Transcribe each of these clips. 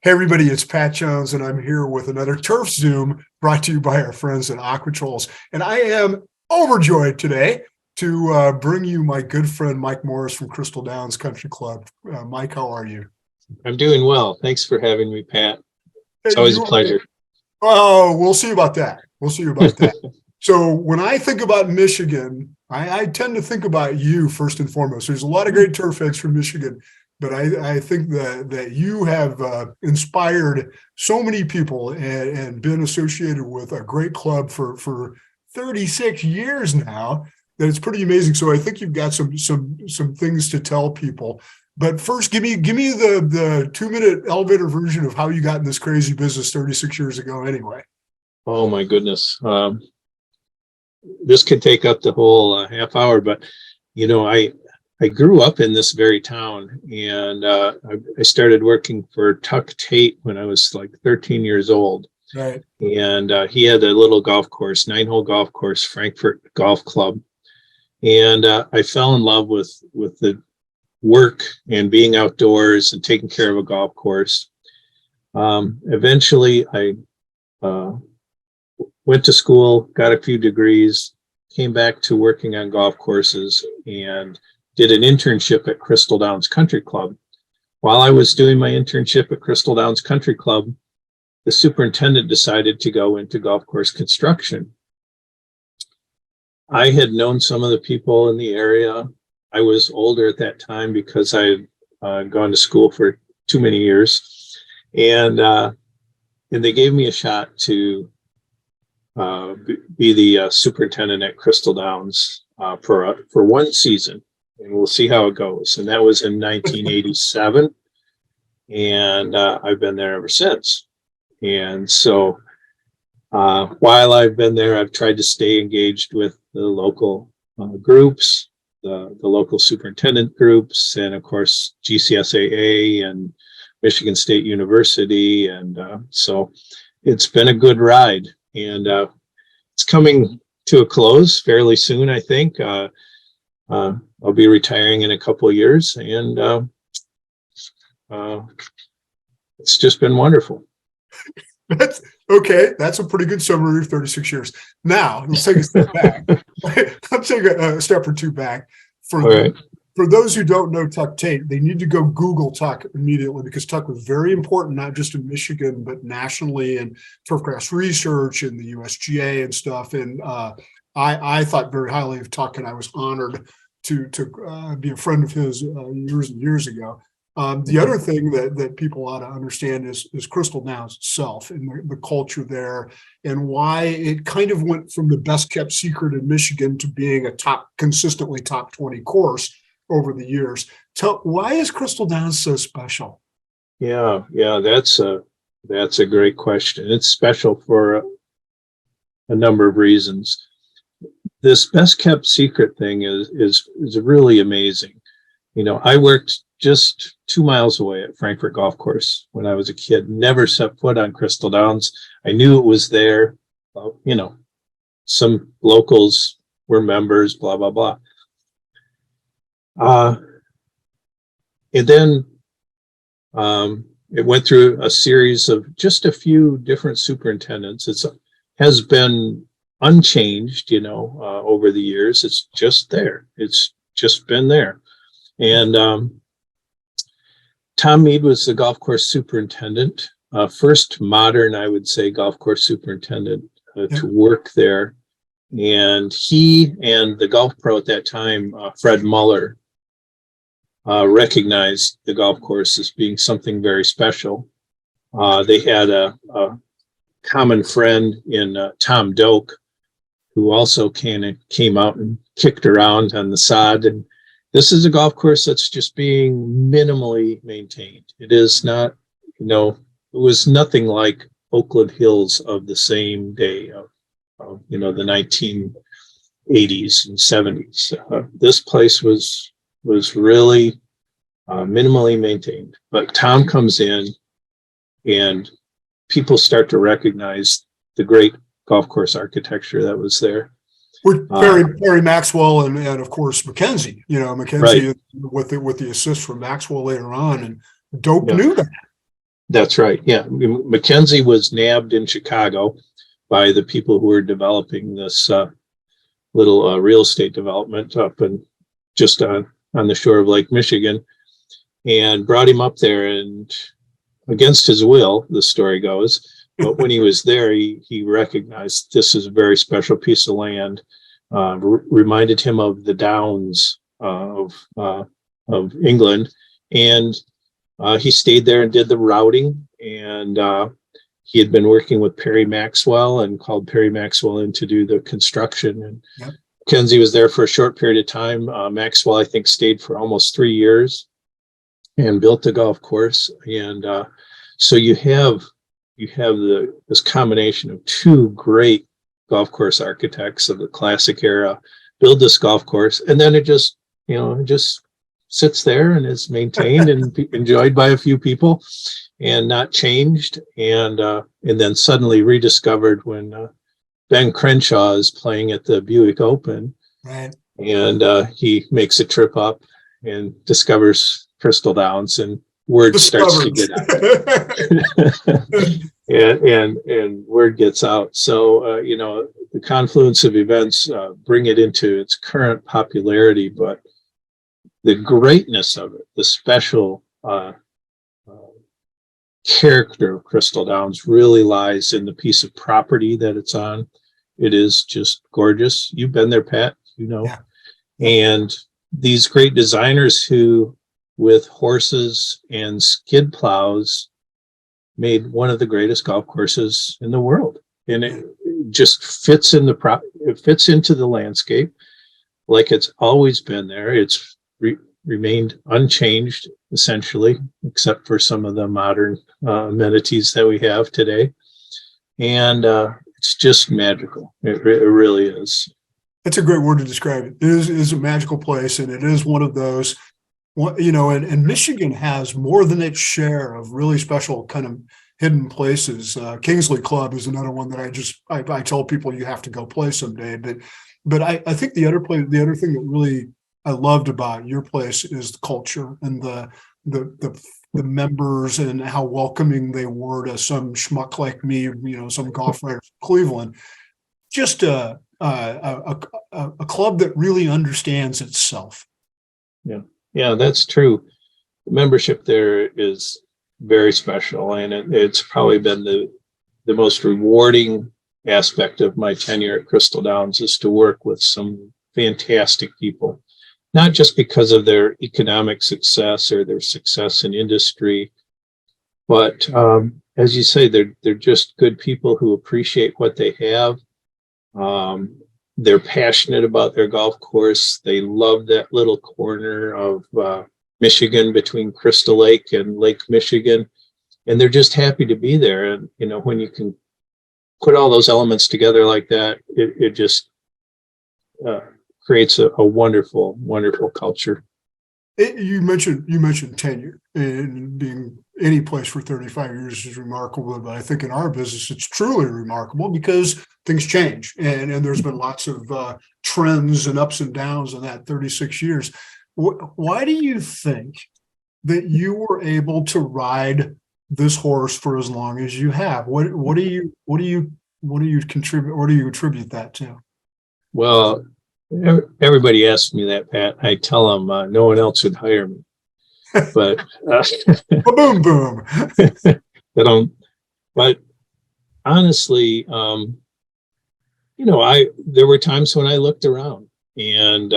Hey everybody, it's Pat Jones, and I'm here with another Turf Zoom brought to you by our friends at Aquatrolls. And I am overjoyed today to bring you my good friend Mike Morris from Crystal Downs Country Club. Mike, how are you? I'm doing well. Thanks for having me, Pat. It's Hey, always a pleasure. Oh, we'll see about that. We'll see about that. So when I think about Michigan, I tend to think about you first and foremost. There's a lot of great turf heads from Michigan, but I think that you have inspired so many people and been associated with a great club for 36 years now that it's pretty amazing. So I think you've got some things to tell people. But first, give me the 2-minute elevator version of how you got in this crazy business 36 years ago. Anyway. Oh my goodness. This could take up the whole half hour, but I grew up in this very town, and I started working for Tuck Tate when I was like 13 years old. Right. And he had a little golf course, 9-hole golf course, Frankfurt Golf Club. And I fell in love with the work and being outdoors and taking care of a golf course. Eventually, I went to school, got a few degrees, came back to working on golf courses, and did an internship at Crystal Downs Country Club. While I was doing my internship at Crystal Downs Country Club, the superintendent decided to go into golf course construction. I had known some of the people in the area. I was older at that time because I had gone to school for too many years, and they gave me a shot to be the superintendent at Crystal Downs for one season, and we'll see how it goes. And that was in 1987, and I've been there ever since. And so while I've been there, I've tried to stay engaged with the local groups, the local superintendent groups, and of course GCSAA and Michigan State University. And so it's been a good ride, and it's coming to a close fairly soon, I think. I'll be retiring in a couple of years, and it's just been wonderful. That's okay. That's a pretty good summary of 36 years. Now, let's take a step back. Let's take a step or two back. For those who don't know Tuck Tate, they need to go Google Tuck immediately, because Tuck was very important, not just in Michigan, but nationally, and turfgrass research and the USGA and stuff. And I thought very highly of Tuck, and I was honored to be a friend of his years and years ago. The other thing that people ought to understand is Crystal Downs itself and the culture there, and why it kind of went from the best kept secret in Michigan to being a consistently top 20 course over the years. Why is Crystal Downs so special? Yeah, that's a great question. It's special for a number of reasons. This best kept secret thing is really amazing. I worked just 2 miles away at Frankfurt Golf Course when I was a kid. Never set foot on Crystal Downs. I knew it was there. Some locals were members, blah, blah, blah. And then it went through a series of just a few different superintendents. It has been unchanged, over the years. It's just there. It's just been there. And Tom Mead was the golf course superintendent, first modern, I would say, golf course superintendent to work there. And he and the golf pro at that time, Fred Muller, recognized the golf course as being something very special. They had a common friend in Tom Doak, who also came out and kicked around on the sod. And this is a golf course that's just being minimally maintained. It is not, it was nothing like Oakland Hills of the same day of the 1980s and 70s. This place was really minimally maintained. But Tom comes in, and people start to recognize the great golf course architecture that was there. With Barry Maxwell and of course Mackenzie. Mackenzie, right, with the assist from Maxwell later on, and Dope knew that. That's right. Yeah. Mackenzie was nabbed in Chicago by the people who were developing this little real estate development up and just on the shore of Lake Michigan, and brought him up there, and against his will, the story goes. But when he was there, he recognized this is a very special piece of land. Reminded him of the Downs of England, and he stayed there and did the routing. And he had been working with Perry Maxwell and called Perry Maxwell in to do the construction. And Yep. Kenzie was there for a short period of time. Maxwell, I think, stayed for almost 3 years and built the golf course. And so you have this combination of two great golf course architects of the classic era build this golf course, and then it just sits there and is maintained and enjoyed by a few people and not changed, and then suddenly rediscovered when Ben Crenshaw is playing at the Buick Open, Right. and he makes a trip up and discovers Crystal Downs, and word starts to get out. and word gets out. So the confluence of events bring it into its current popularity, but the greatness of it, the special character of Crystal Downs, really lies in the piece of property that it's on. It is just gorgeous. You've been there, Pat, Yeah. And these great designers who, with horses and skid plows, made one of the greatest golf courses in the world. And it just fits in it fits into the landscape like it's always been there. It's remained unchanged, essentially, except for some of the modern amenities that we have today. And it's just magical. It really is. That's a great word to describe it. It is a magical place, and it is one of those, and Michigan has more than its share of really special kind of hidden places. Kingsley Club is another one that I tell people you have to go play someday. But I think the other thing that really I loved about your place is the culture and the members and how welcoming they were to some schmuck like me, some golf writers from Cleveland. Just a club that really understands itself. Yeah, that's true. The membership there is very special, and it's probably been the most rewarding aspect of my tenure at Crystal Downs is to work with some fantastic people, not just because of their economic success or their success in industry, but as you say, they're just good people who appreciate what they have. They're passionate about their golf course. They love that little corner of Michigan between Crystal Lake and Lake Michigan, and they're just happy to be there. And when you can put all those elements together like that, it just creates a wonderful, wonderful culture. You mentioned tenure, and being any place for 35 years is remarkable. But I think in our business, it's truly remarkable because things change, and there's been lots of trends and ups and downs in that 36 years. Why do you think that you were able to ride this horse for as long as you have? What do you contribute? What do you attribute that to? Well, everybody asks me that, Pat. I tell them no one else would hire me, but boom, boom. But honestly, there were times when I looked around, and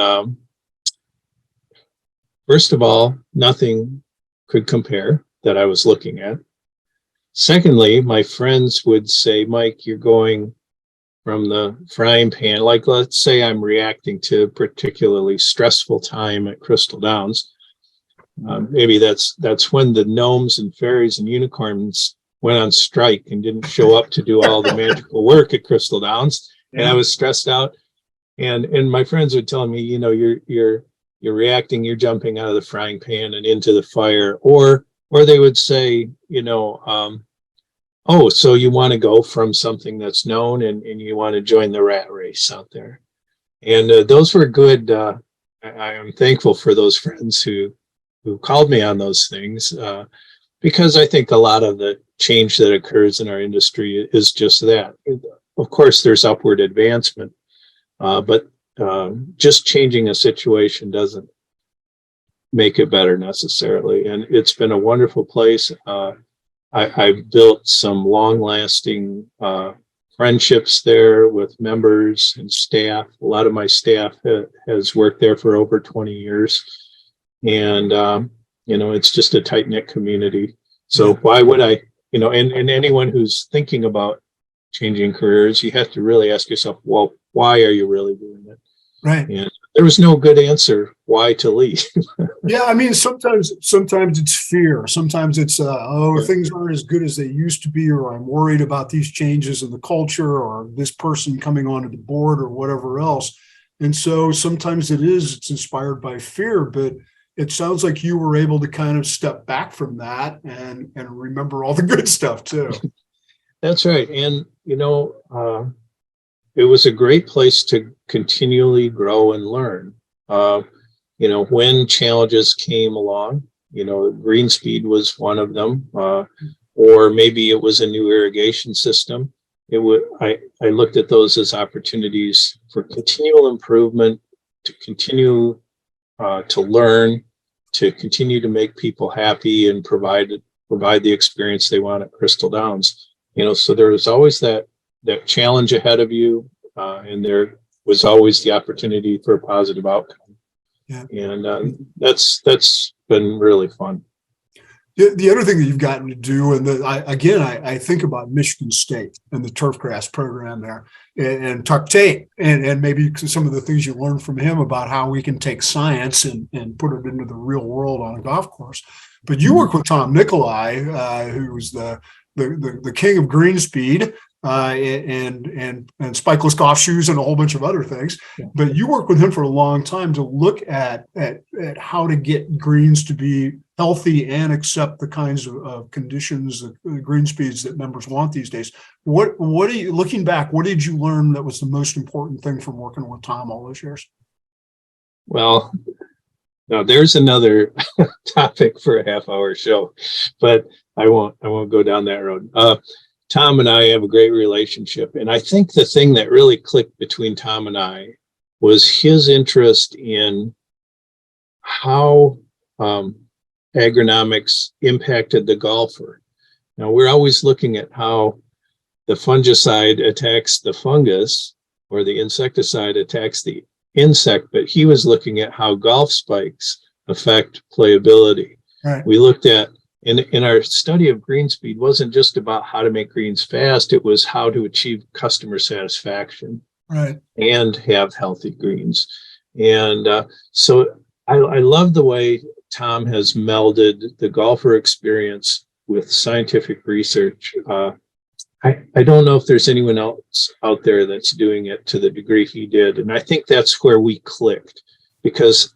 first of all, nothing could compare that I was looking at. Secondly, my friends would say, Mike, you're going from the frying pan. Like, let's say I'm reacting to a particularly stressful time at Crystal Downs. Maybe that's when the gnomes and fairies and unicorns went on strike and didn't show up to do all the magical work at Crystal Downs. And I was stressed out. And my friends would tell me, you're reacting, you're jumping out of the frying pan and into the fire. Or they would say, oh, so you want to go from something that's known and you want to join the rat race out there. And those were good. I am thankful for those friends who called me on those things. Because I think a lot of the change that occurs in our industry is just that. Of course, there's upward advancement, but just changing a situation doesn't make it better necessarily. And it's been a wonderful place. I've built some long-lasting friendships there with members and staff. A lot of my staff has worked there for over 20 years. And, it's just a tight-knit community. So why would I, and anyone who's thinking about changing careers, you have to really ask yourself, well, why are you really doing it? Right. And there was no good answer why to leave. Yeah, I mean, sometimes it's fear. Sometimes it's things aren't as good as they used to be, or I'm worried about these changes in the culture, or this person coming onto the board, or whatever else. And so sometimes it's inspired by fear, but it sounds like you were able to kind of step back from that and remember all the good stuff too. That's right. And, it was a great place to continually grow and learn. When challenges came along, green speed was one of them, or maybe it was a new irrigation system. I looked at those as opportunities for continual improvement, to continue to learn, to continue to make people happy and provide the experience they want at Crystal Downs. So there was always that challenge ahead of you, and there was always the opportunity for a positive outcome. Yeah. And that's been really fun. The other thing that you've gotten to do, and I think about Michigan State and the turfgrass program there, and Tuck Tate, and maybe some of the things you learned from him about how we can take science and put it into the real world on a golf course. But you work with Tom Nicolai, who was the king of green speed, and spikeless golf shoes and a whole bunch of other things. Yeah. But you worked with him for a long time to look at how to get greens to be healthy and accept the kinds of conditions, the green speeds that members want these days. What are you looking back? What did you learn that was the most important thing from working with Tom all those years? Well, now there's another topic for a half-hour show, but I won't go down that road. Tom and I have a great relationship. And I think the thing that really clicked between Tom and I was his interest in how agronomics impacted the golfer. Now, we're always looking at how the fungicide attacks the fungus, or the insecticide attacks the insect, but he was looking at how golf spikes affect playability. Right. We looked at, in our study of green speed, wasn't just about how to make greens fast, it was how to achieve customer satisfaction, right, and have healthy greens. And so I love the way Tom has melded the golfer experience with scientific research. I don't know if there's anyone else out there that's doing it to the degree he did. And I think that's where we clicked, because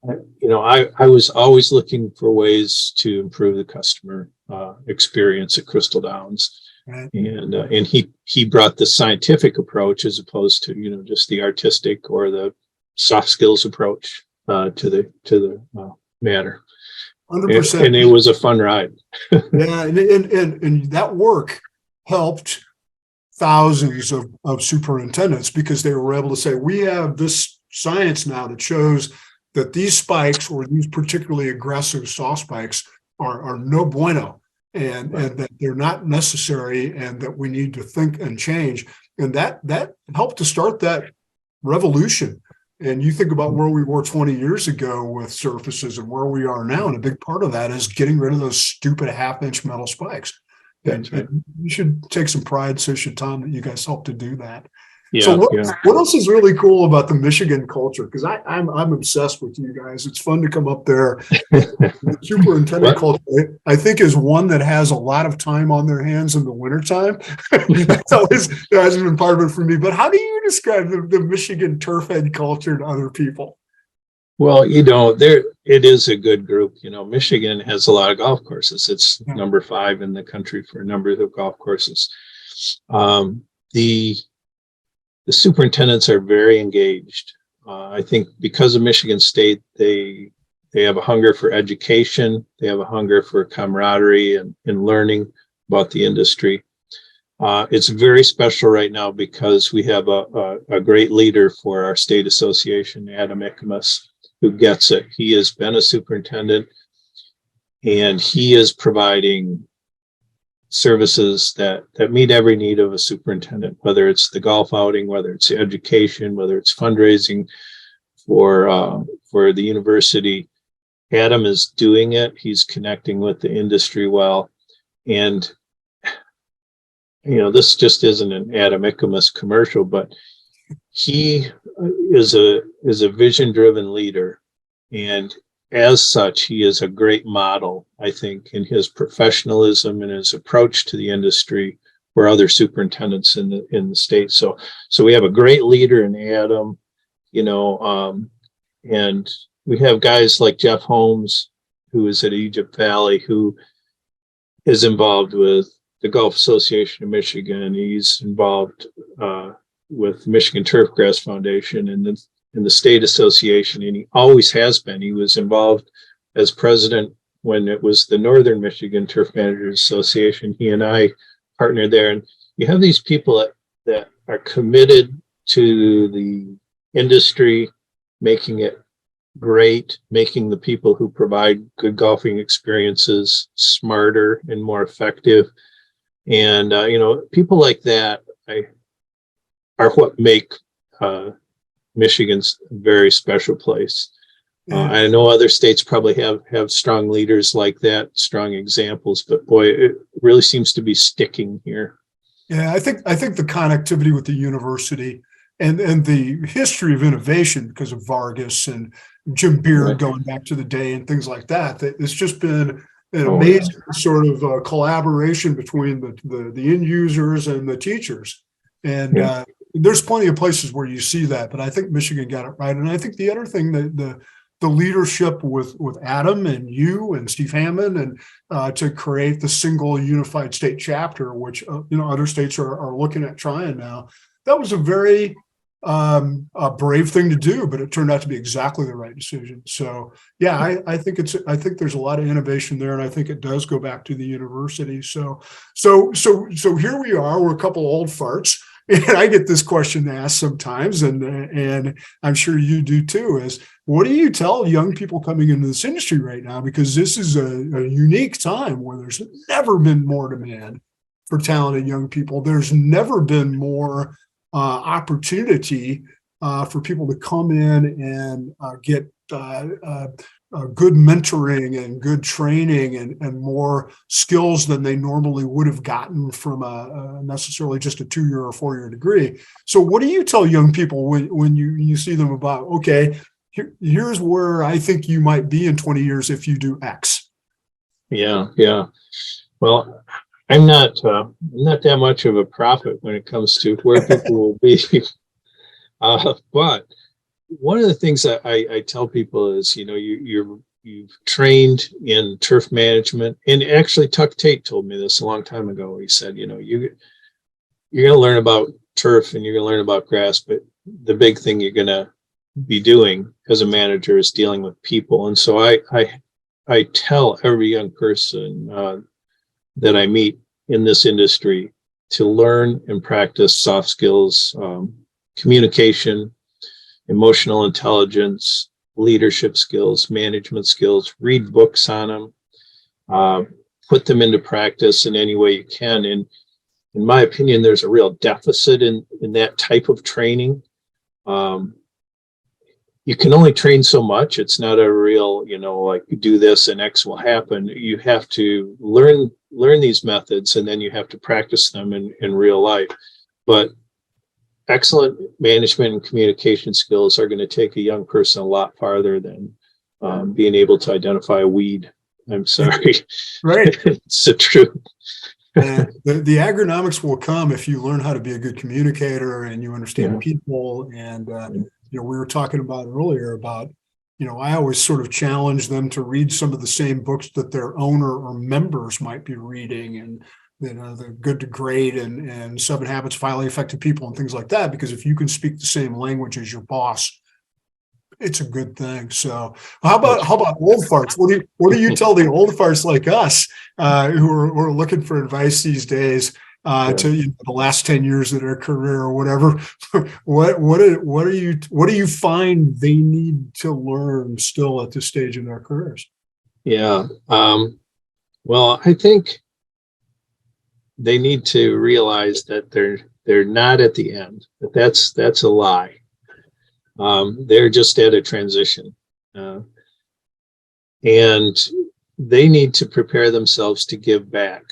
I was always looking for ways to improve the customer experience at Crystal Downs. Right. And he brought the scientific approach as opposed to, just the artistic or the soft skills approach to the matter. 100%. And it was a fun ride. Yeah. And that work helped thousands of superintendents, because they were able to say, we have this science now that shows that these spikes, or these particularly aggressive soft spikes, are no bueno, and that they're not necessary, and that we need to think and change. And that helped to start that revolution. And you think about where we were 20 years ago with surfaces and where we are now, and a big part of that is getting rid of those stupid half-inch metal spikes. That's right. And you should take some pride, so should Tom, that you guys helped to do that. Yeah, so what else is really cool about the Michigan culture? Because I'm obsessed with you guys. It's fun to come up there. The superintendent culture, I think, is one that has a lot of time on their hands in the wintertime. That hasn't been part of it for me. But how do you describe the Michigan turf head culture to other people? Well, it is a good group. Michigan has a lot of golf courses. It's number 5 in the country for a number of golf courses. The superintendents are very engaged. I think because of Michigan State, they They have a hunger for education. They have a hunger for camaraderie and learning about the industry. It's very special right now because we have a great leader for our state association, Adam Ikamas, who gets it. He has been a superintendent, and he is providing services that meet every need of a superintendent, whether it's the golf outing, whether it's education, whether it's fundraising for the university. Adam is doing it. He's connecting with the industry well. And this just isn't an Adam Ikamas commercial, but he is a vision-driven leader, and as such, he is a great model, I think, in his professionalism and his approach to the industry for other superintendents in the state. So we have a great leader in Adam, and we have guys like Jeff Holmes, who is at Egypt Valley, who is involved with the Golf Association of Michigan. He's involved with Michigan Turfgrass Foundation and the state association, and he always has been. He was involved as president when it was the Northern Michigan Turf Managers Association. He and I partnered there, and you have these people that are committed to the industry, making it great, making the people who provide good golfing experiences smarter and more effective. And, people like that are what make Michigan's a very special place. I know other states probably have strong leaders like that, strong examples, but boy, it really seems to be sticking here. Yeah, I think the connectivity with the university and the history of innovation because of Vargas and Jim Beard going back to the day and things like that, it's just been an amazing sort of collaboration between the end users and the teachers. And there's plenty of places where you see that, but I think Michigan got it right. And I think the other thing that the leadership with Adam and you and Steve Hammond and to create the single unified state chapter, which other states are looking at trying now, that was a very brave thing to do, but it turned out to be exactly the right decision. So yeah, I think there's a lot of innovation there, and I think it does go back to the university. So here we are. We're a couple old farts. And I get this question asked sometimes, and I'm sure you do too, is what do you tell young people coming into this industry right now? Because this is a unique time where there's never been more demand for talented young people. There's never been more opportunity for people to come in and get good mentoring and good training and more skills than they normally would have gotten from necessarily just a 2-year or 4-year degree. So what do you tell young people when you see them about, okay, here's where I think you might be in 20 years if you do X? Yeah. Well, I'm not that much of a prophet when it comes to where people will be. But one of the things that I tell people is, you've trained in turf management, and actually Tuck Tate told me this a long time ago. He said, you're going to learn about turf and you're going to learn about grass, but the big thing you're going to be doing as a manager is dealing with people. And so I tell every young person that I meet in this industry to learn and practice soft skills, communication, emotional intelligence, leadership skills, management skills, read books on them, put them into practice in any way you can. And in my opinion, there's a real deficit in that type of training. You can only train so much. It's not a real, like do this and X will happen. You have to learn these methods, and then you have to practice them in real life. But excellent management and communication skills are going to take a young person a lot farther than being able to identify a weed. I'm sorry. Right. It's the truth. The agronomics will come if you learn how to be a good communicator and you understand people. And, we were talking about earlier about, I always sort of challenge them to read some of the same books that their owner or members might be reading, and the Good to Great and 7 Habits of Highly Effective People and things like that. Because if you can speak the same language as your boss It's a good thing. So how about old farts? What do you tell the old farts like us who are looking for advice these days to the last 10 years of their career or whatever? What do you find they need to learn still at this stage in their careers? Yeah. Well, I think they need to realize that they're not at the end. That's a lie. They're just at a transition, and they need to prepare themselves to give back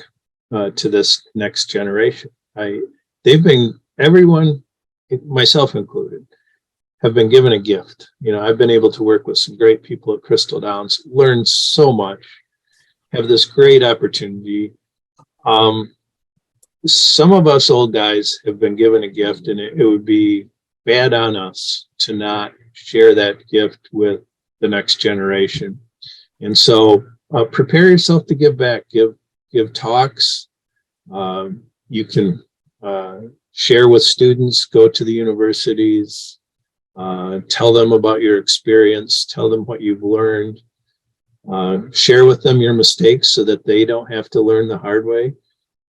to this next generation. Everyone, myself included, have been given a gift. I've been able to work with some great people at Crystal Downs, learn so much, have this great opportunity. Some of us old guys have been given a gift, and it would be bad on us to not share that gift with the next generation. And so prepare yourself to give back, give talks. You can share with students, go to the universities, tell them about your experience, tell them what you've learned, share with them your mistakes so that they don't have to learn the hard way.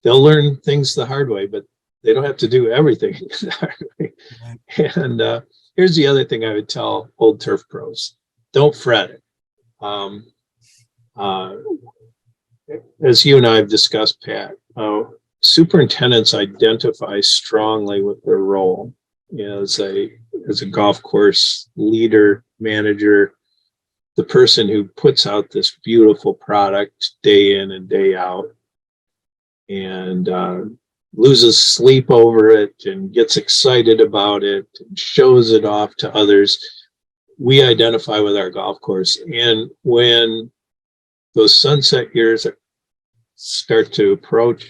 They'll learn things the hard way, but they don't have to do everything the hard way. And here's the other thing I would tell old turf pros: don't fret it. As you and I have discussed, Pat, superintendents identify strongly with their role as a golf course leader, manager, the person who puts out this beautiful product day in and day out, and loses sleep over it and gets excited about it and shows it off to others. We identify with our golf course. And when those sunset years start to approach,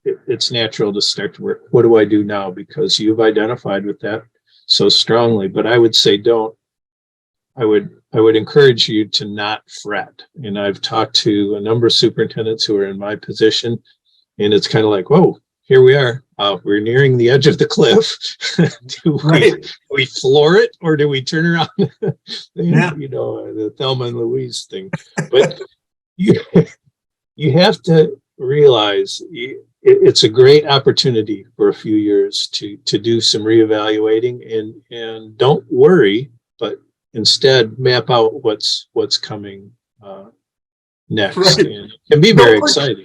it's natural to start to work. What do I do now? Because you've identified with that so strongly. But I would say I would encourage you to not fret. And I've talked to a number of superintendents who are in my position, and it's kind of like, whoa, here we are. We're nearing the edge of the cliff. do we floor it, or do we turn around? The Thelma and Louise thing. But you have to realize it's a great opportunity for a few years to do some reevaluating, and don't worry, but instead map out what's coming next. Right. And it can be very exciting.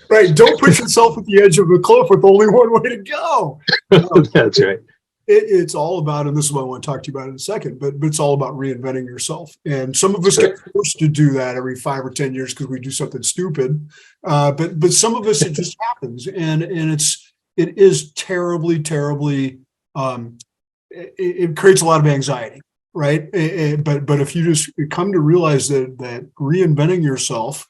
Right. Don't push yourself at the edge of a cliff with only one way to go. That's right. It's all about, and this is what I want to talk to you about in a second, but it's all about reinventing yourself. And some of us get forced to do that every 5 or 10 years because we do something stupid. But some of us, it just happens. And it is terribly, it creates a lot of anxiety. Right. But if you just come to realize that reinventing yourself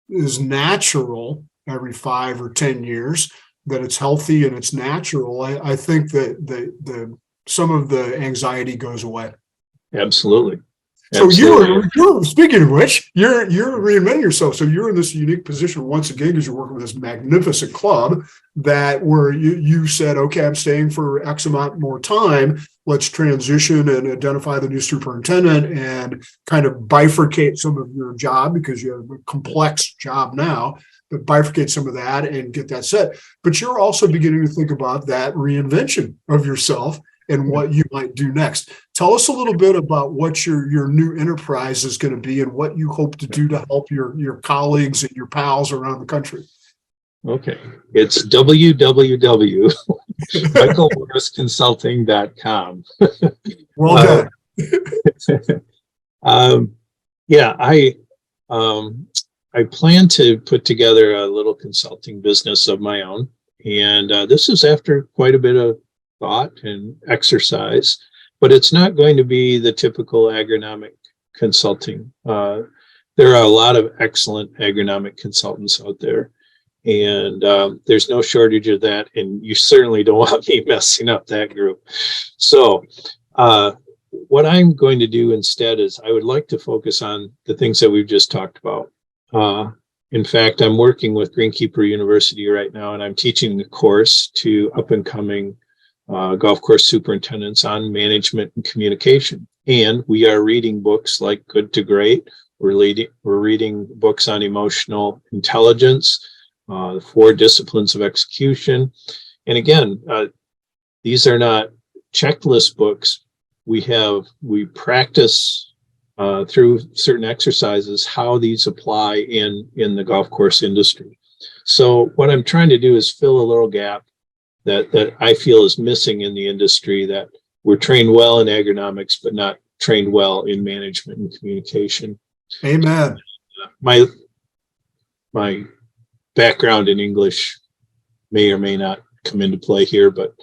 is natural every 5 or 10 years, that it's healthy and it's natural, I think that some of the anxiety goes away. Absolutely. So you're speaking of which, you're reinventing yourself. So you're in this unique position once again because you're working with this magnificent club where you said, okay, I'm staying for X amount more time. Let's transition and identify the new superintendent and kind of bifurcate some of your job because you have a complex job now, but bifurcate some of that and get that set. But you're also beginning to think about that reinvention of yourself and what you might do next. Tell us a little bit about what your new enterprise is going to be and what you hope to do to help your colleagues and your pals around the country. Okay. It's www.michaelmorrisconsulting.com. Well done. I plan to put together a little consulting business of my own. And this is after quite a bit of thought and exercise, but it's not going to be the typical agronomic consulting. There are a lot of excellent agronomic consultants out there, and there's no shortage of that. And you certainly don't want me messing up that group. So what I'm going to do instead is I would like to focus on the things that we've just talked about. In fact, I'm working with Greenkeeper University right now, and I'm teaching a course to up and coming golf course superintendents on management and communication. And we are reading books like Good to Great. We're reading books on emotional intelligence, the 4 disciplines of execution. And again, these are not checklist books. We practice through certain exercises how these apply in the golf course industry. So what I'm trying to do is fill a little gap that I feel is missing in the industry, that we're trained well in agronomics, but not trained well in management and communication. Amen. My background in English may or may not come into play here, but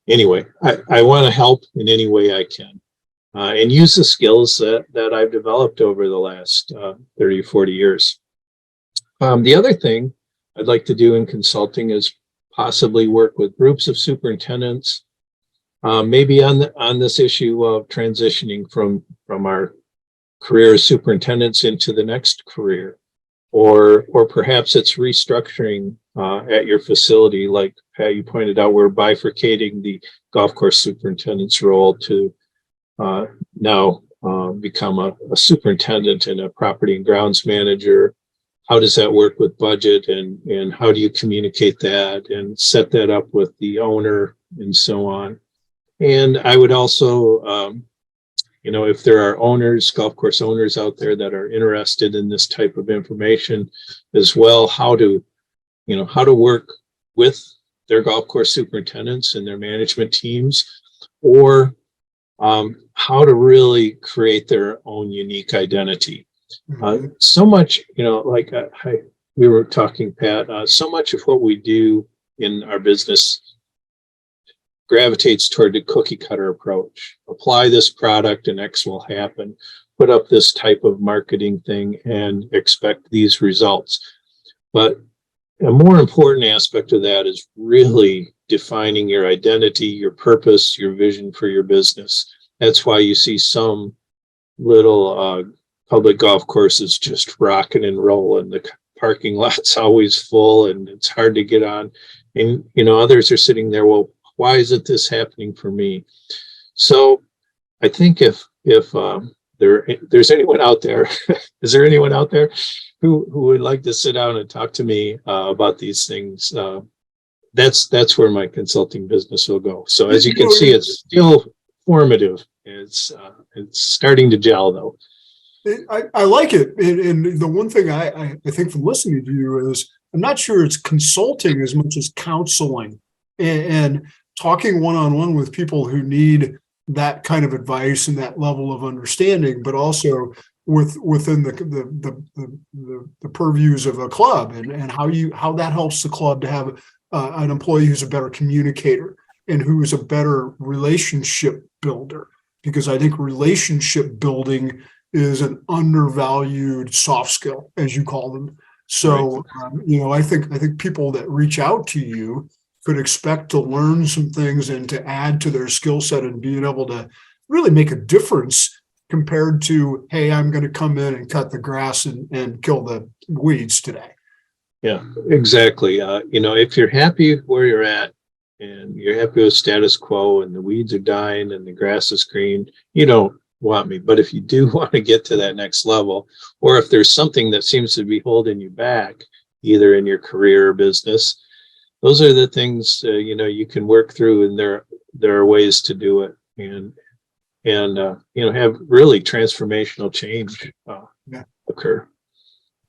anyway, I want to help in any way I can and use the skills that I've developed over the last 30 or 40 years. The other thing I'd like to do in consulting is possibly work with groups of superintendents, maybe on this issue of transitioning from our career as superintendents into the next career, or perhaps it's restructuring at your facility, like Pat, you pointed out, we're bifurcating the golf course superintendent's role to now become a superintendent and a property and grounds manager. How does that work with budget, and how do you communicate that and set that up with the owner and so on? And I would also, if there are owners, golf course owners out there that are interested in this type of information as well, how to work with their golf course superintendents and their management teams, or how to really create their own unique identity. So much, we were talking, Pat, so much of what we do in our business gravitates toward the cookie cutter approach. Apply this product and X will happen. Put up this type of marketing thing and expect these results. But a more important aspect of that is really defining your identity, your purpose, your vision for your business. That's why you see some little public golf courses just rocking and rolling. The parking lot's always full and it's hard to get on. And, others are sitting there, well, why isn't this happening for me? So I think if there's anyone out there, is there anyone out there who would like to sit down and talk to me about these things? That's where my consulting business will go. So as you can see, it's still formative. It's starting to gel, though. I like it. And the one thing I think from listening to you is I'm not sure it's consulting as much as counseling and talking one-on-one with people who need that kind of advice and that level of understanding, but also within the purviews of a club and how that helps the club to have an employee who's a better communicator and who is a better relationship builder. Because I think relationship building is an undervalued soft skill, as you call them. So, right. I think people that reach out to you could expect to learn some things and to add to their skill set and being able to really make a difference compared to, hey, I'm going to come in and cut the grass and kill the weeds today. Yeah, exactly. If you're happy where you're at and you're happy with status quo and the weeds are dying and the grass is green, you don't want me. But if you do want to get to that next level, or if there's something that seems to be holding you back, either in your career or business, those are the things you can work through, and there are ways to do it and have really transformational change occur.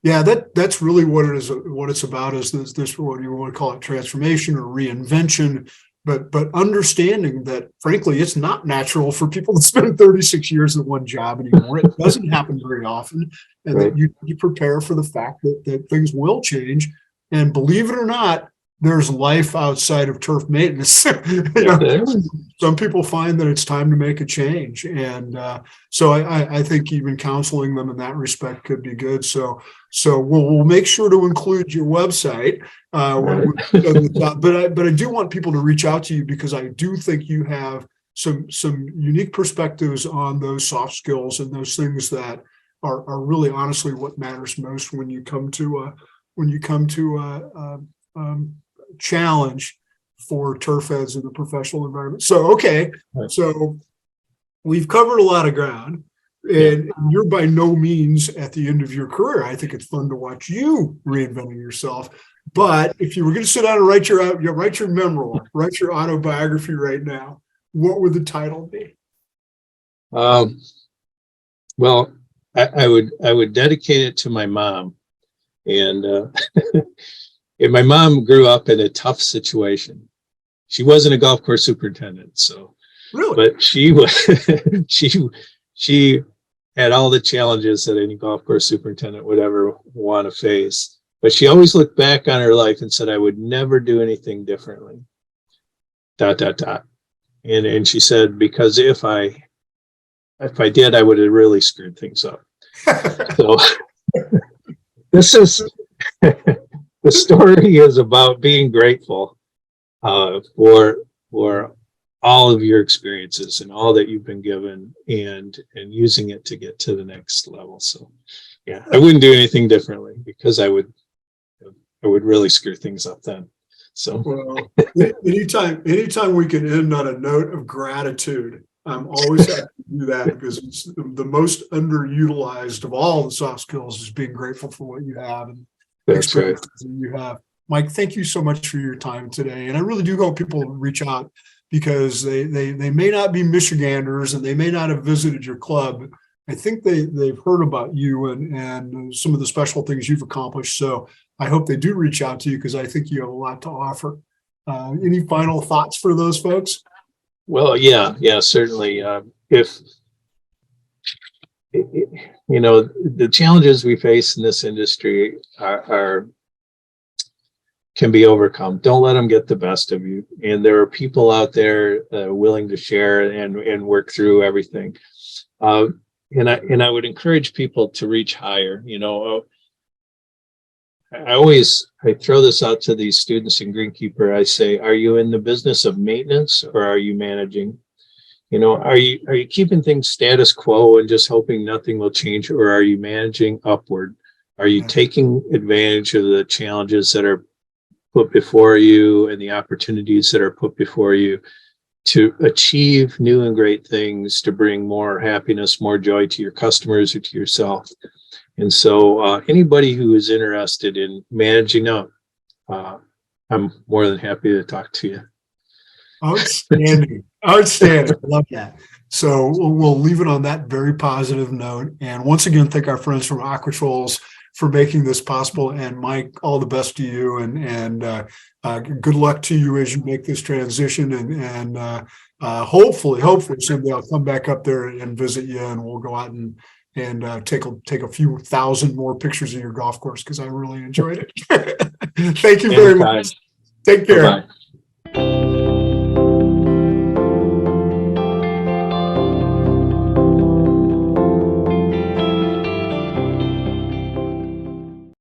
Yeah, that's really what it is. What it's about is this what you want to call it, transformation or reinvention. But understanding that, frankly, it's not natural for people to spend 36 years at one job anymore. It doesn't happen very often, and right. That you prepare for the fact that things will change. And believe it or not, there's life outside of turf maintenance. Some people find that it's time to make a change, and so I think even counseling them in that respect could be good. So we'll make sure to include your website. But I do want people to reach out to you because I do think you have some unique perspectives on those soft skills and those things that are really honestly what matters most when you come to challenge for turf heads in the professional environment. So, okay. Right. So we've covered a lot of ground, and you're by no means at the end of your career. I think it's fun to watch you reinventing yourself. But if you were going to sit down and write your memoir, write your autobiography right now, what would the title be? Well, I would dedicate it to my mom, and and my mom grew up in a tough situation. She wasn't a golf course superintendent, so Really, but she was she had all the challenges that any golf course superintendent would ever want to face. But she always looked back on her life and said, "I would never do anything differently." ... And she said, because if I did, I would have really screwed things up. So this is the story is about being grateful for all of your experiences and all that you've been given, and using it to get to the next level. So yeah, I wouldn't do anything differently, because I would really screw things up then. So well, anytime we can end on a note of gratitude, I'm always happy to do that, because it's the most underutilized of all the soft skills is being grateful for what you have and that's right. experiences that you have. Mike, thank you so much for your time today. And I really do hope people reach out, because they may not be Michiganders and they may not have visited your club. I think they've heard about you and some of the special things you've accomplished. So I hope they do reach out to you, because I think you have a lot to offer. Any final thoughts for those folks? Well, yeah, certainly. If the challenges we face in this industry are can be overcome. Don't let them get the best of you. And there are people out there willing to share and work through everything. And I would encourage people to reach higher. I throw this out to these students in Greenkeeper. I say, are you in the business of maintenance, or are you managing? Are you keeping things status quo and just hoping nothing will change, or are you managing upward? Are you taking advantage of the challenges that are put before you and the opportunities that are put before you to achieve new and great things, to bring more happiness, more joy to your customers or to yourself? And so anybody who is interested in managing up, I'm more than happy to talk to you. Outstanding. Outstanding. I love that. So we'll leave it on that very positive note. And once again, thank our friends from Aquatrolls for making this possible. And Mike, all the best to you, and good luck to you as you make this transition. And hopefully someday I'll come back up there and visit you, and we'll go out and take a few thousand more pictures of your golf course, because I really enjoyed it. Thank you very much. Take care. Bye-bye.